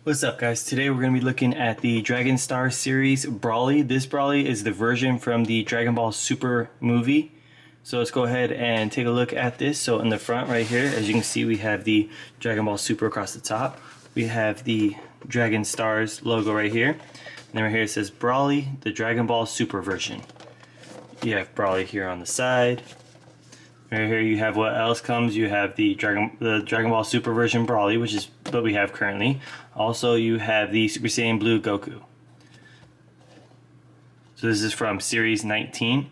What's up, guys? Today we're going to be looking at the Dragon Star series Brawly. This Brawly is the version from the Dragon Ball Super movie. So let's go ahead and take a look at this. So in the front right here, as you can see, we have the Dragon Ball Super across the top. We have the Dragon Stars logo right here. And then right here it says Brawly, the Dragon Ball Super version. You have Brawly here on the side. Right here you have what else comes. You have the Dragon Ball Super version Brawly, which is what we have currently. Also, you have the Super Saiyan Blue Goku. So this is from Series 19.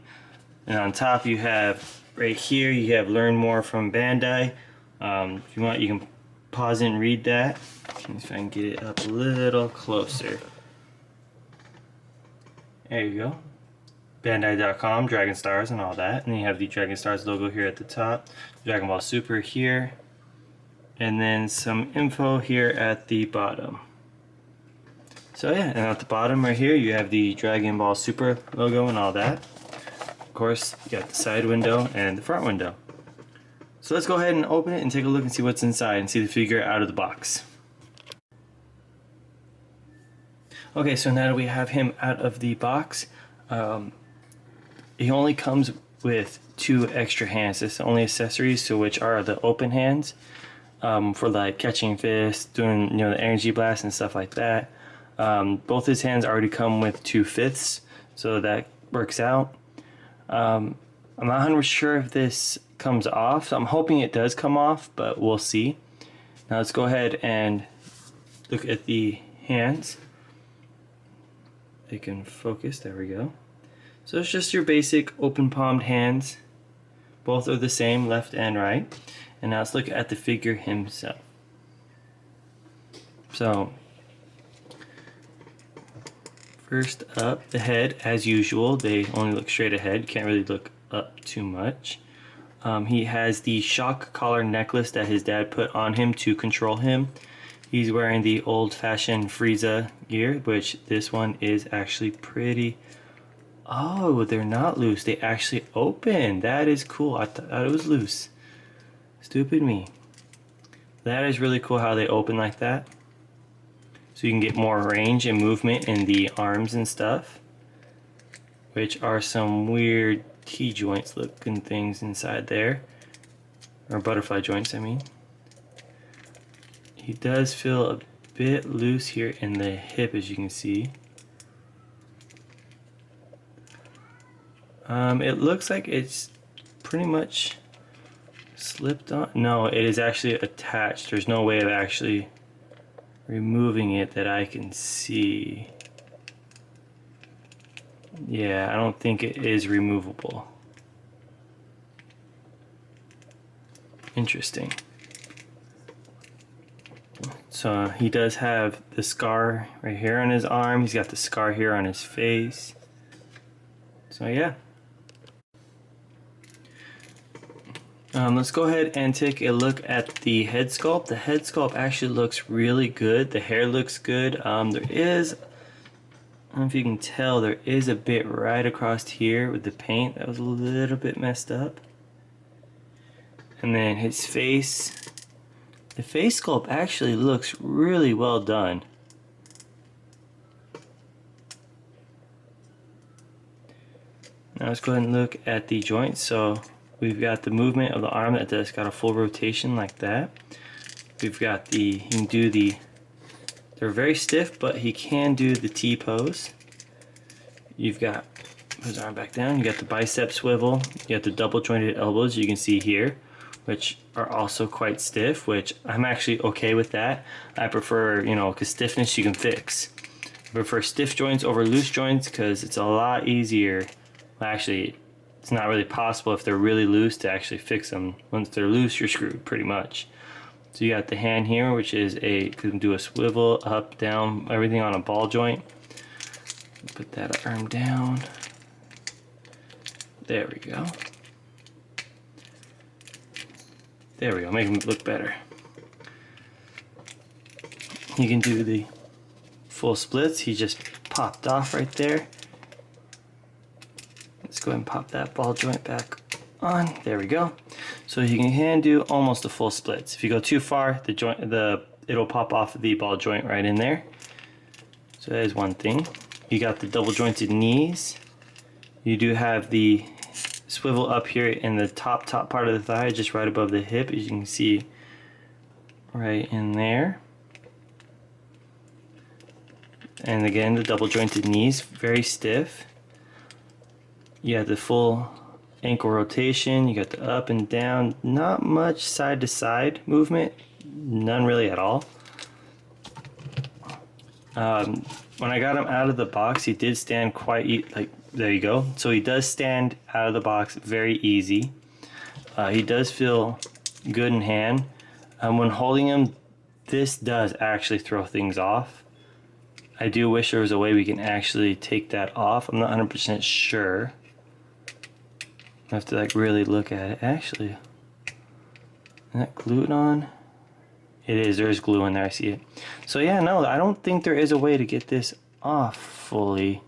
And on top you have, right here, you have Learn More from Bandai. If you want, you can pause it and read that. Let me see if I can get it up a little closer. There you go. Bandai.com, Dragon Stars and all that. And then you have the Dragon Stars logo here at the top. Dragon Ball Super here. And then some info here at the bottom. So yeah, and at the bottom right here you have the Dragon Ball Super logo and all that. Of course, you got the side window and the front window. So let's go ahead and open it and take a look and see what's inside and see the figure out of the box. Okay, so now that we have him out of the box, he only comes with 2 extra hands. It's the only accessories, to which are the open hands for like catching fists, doing the energy blast and stuff like that. Both his hands already come with 2/5, so that works out. I'm not 100% sure if this comes off. So I'm hoping it does come off, but we'll see. Now let's go ahead and look at the hands. They can focus. There we go. So it's just your basic open palmed hands. Both are the same, left and right. And now let's look at the figure himself. So first up, the head, as usual, they only look straight ahead. Can't really look up too much. He has the shock collar necklace that his dad put on him to control him. He's wearing the old-fashioned Frieza gear, which this one is actually pretty... Oh, they're not loose. They actually open. That is cool. I thought it was loose. Stupid me. That is really cool how they open like that. So you can get more range and movement in the arms and stuff. Which are some weird T-joints looking things inside there. Or butterfly joints, I mean. He does feel a bit loose here in the hip, as you can see. It looks like it's pretty much slipped on. No, it is actually attached. There's no way of actually removing it that I can see. Yeah, I don't think it is removable. Interesting. So he does have the scar right here on his arm. He's got the scar here on his face. So yeah. Let's go ahead and take a look at the head sculpt. The head sculpt actually looks really good. The hair looks good. There is, I don't know if you can tell, there is a bit right across here with the paint that was a little bit messed up. And then his face, the face sculpt actually looks really well done. Now let's go ahead and look at the joints. So we've got the movement of the arm that does got a full rotation like that. We've got the, he can do the, they're very stiff, but he can do the T pose. You've got his arm back down. You got the bicep swivel. You got the double jointed elbows you can see here, which are also quite stiff, which I'm actually okay with that. I prefer, because stiffness you can fix. I prefer stiff joints over loose joints because it's a lot easier. Well, actually, it's not really possible if they're really loose to actually fix them. Once they're loose, you're screwed pretty much. So you got the hand here, which is can do a swivel, up, down, everything on a ball joint. Put that arm down. There we go. There we go, make him look better. You can do the full splits. He just popped off right there. Let's go ahead and pop that ball joint back on. There we go. So you can do almost the full splits. If you go too far, the it'll pop off the ball joint right in there. So that is one thing. You got the double jointed knees. You do have the swivel up here in the top part of the thigh, just right above the hip, as you can see right in there. And again, the double jointed knees, very stiff. You have the full ankle rotation, you got the up and down, not much side to side movement, none really at all. When I got him out of the box, he did stand quite like, there you go. So he does stand out of the box very easy. He does feel good in hand. When holding him, this does actually throw things off. I do wish there was a way we can actually take that off. I'm not 100% sure. I have to like really look at it. Actually, is that glued on? It is. There's glue in there. I see it. So yeah, no, I don't think there is a way to get this off fully.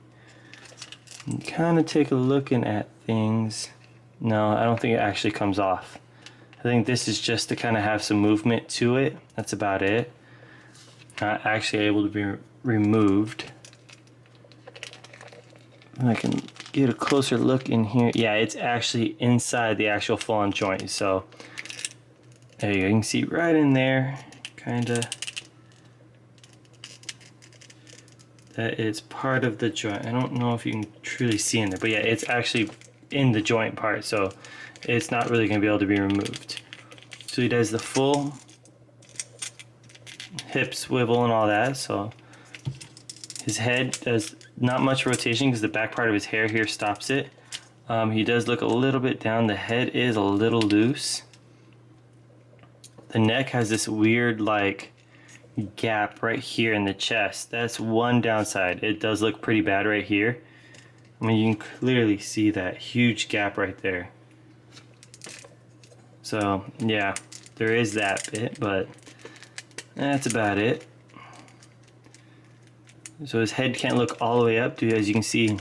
Kind of take a looking at things. No, I don't think it actually comes off. I think this is just to kind of have some movement to it. That's about it. Not actually able to be removed. And I can get a closer look in here. Yeah, it's actually inside the actual full-on joint. So there you go. You can see right in there, kind of. That is part of the joint. I don't know if you can truly see in there, but yeah, it's actually in the joint part, so it's not really going to be able to be removed. So he does the full hip swivel and all that. So his head does not much rotation because the back part of his hair here stops it. He does look a little bit down. The head is a little loose. The neck has this weird like gap right here in the chest. That's one downside. It does look pretty bad right here. I mean, you can clearly see that huge gap right there. So yeah, there is that bit, but that's about it. So his head can't look all the way up, dude. As you can see,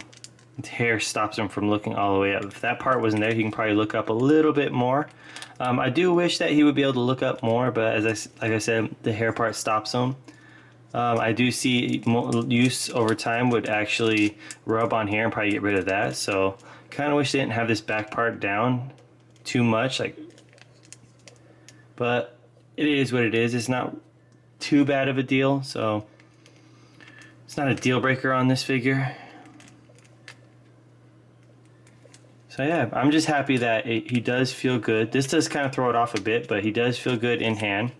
his hair stops him from looking all the way up. If that part wasn't there, he can probably look up a little bit more. I do wish that he would be able to look up more, but like I said, the hair part stops him. I do see use over time would actually rub on here and probably get rid of that. So kind of wish they didn't have this back part down too much, like. But it is what it is. It's not too bad of a deal, so it's not a deal breaker on this figure. So yeah, I'm just happy that he does feel good. This does kind of throw it off a bit, but he does feel good in hand.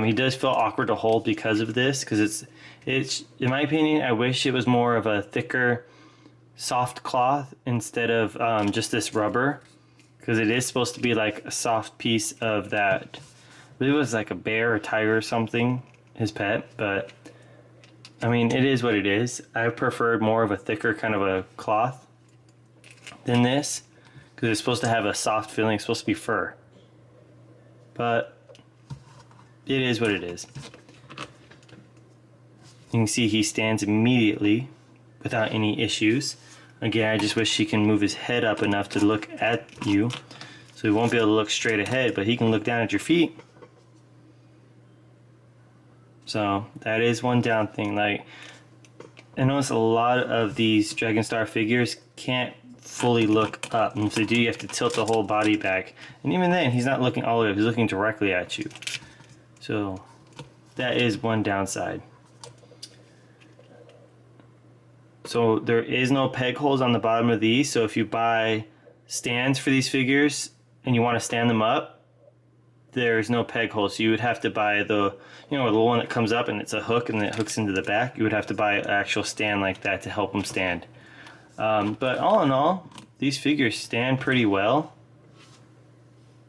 He does feel awkward to hold because of this, because it's in my opinion, I wish it was more of a thicker, soft cloth instead of just this rubber, because it is supposed to be like a soft piece of that. I believe it was like a bear or tiger or something, his pet, but I mean, it is what it is. I preferred more of a thicker kind of a cloth than this, because it's supposed to have a soft feeling. It's supposed to be fur, but it is what it is. You can see he stands immediately without any issues. Again, I just wish he can move his head up enough to look at you, so he won't be able to look straight ahead, but he can look down at your feet. So that is one down thing. Like, I notice a lot of these Dragon Star figures can't fully look up, and if they do, you have to tilt the whole body back, and even then he's not looking all the way up, he's looking directly at you. So that is one downside. So there is no peg holes on the bottom of these, so if you buy stands for these figures and you want to stand them up, there's no peg holes. So you would have to buy the one that comes up and it's a hook and it hooks into the back. You would have to buy an actual stand like that to help them stand. But all in all, these figures stand pretty well,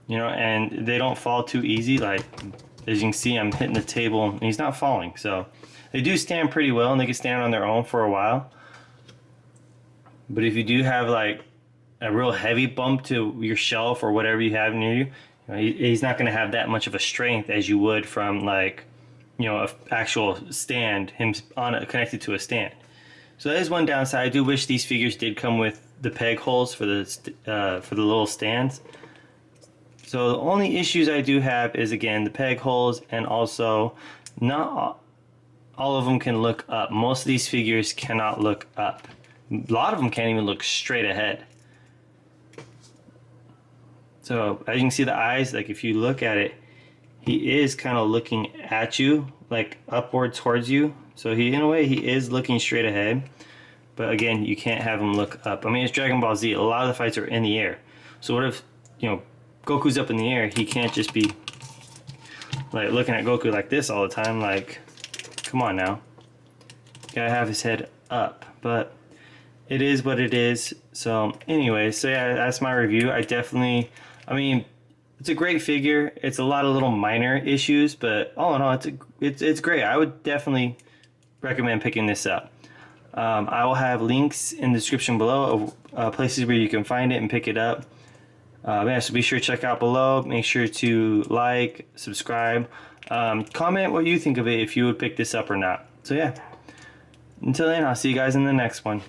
and they don't fall too easy. Like, as you can see, I'm hitting the table and he's not falling. So they do stand pretty well, and they can stand on their own for a while. But if you do have like a real heavy bump to your shelf or whatever you have near you, he's not going to have that much of a strength as you would from like, an actual stand, him connected to a stand. So that is one downside. I do wish these figures did come with the peg holes for the little stands. So the only issues I do have is, again, the peg holes, and also Not all of them can look up. Most of these figures cannot look up. A lot of them can't even look straight ahead. So as you can see the eyes, like if you look at it, he is kind of looking at you, like upward towards you. So he, in a way, he is looking straight ahead. But again, you can't have him look up. I mean, it's Dragon Ball Z. A lot of the fights are in the air. So what if, you know, Goku's up in the air? He can't just be like looking at Goku like this all the time. Like, come on now. Gotta have his head up. But it is what it is. So anyway, so yeah, that's my review. I mean, it's a great figure. It's a lot of little minor issues, but all in all, it's great. I would definitely recommend picking this up. I will have links in the description below of places where you can find it and pick it up. Yeah, so be sure to check out below. Make sure to like, subscribe, comment what you think of it, if you would pick this up or not. So yeah, until then, I'll see you guys in the next one.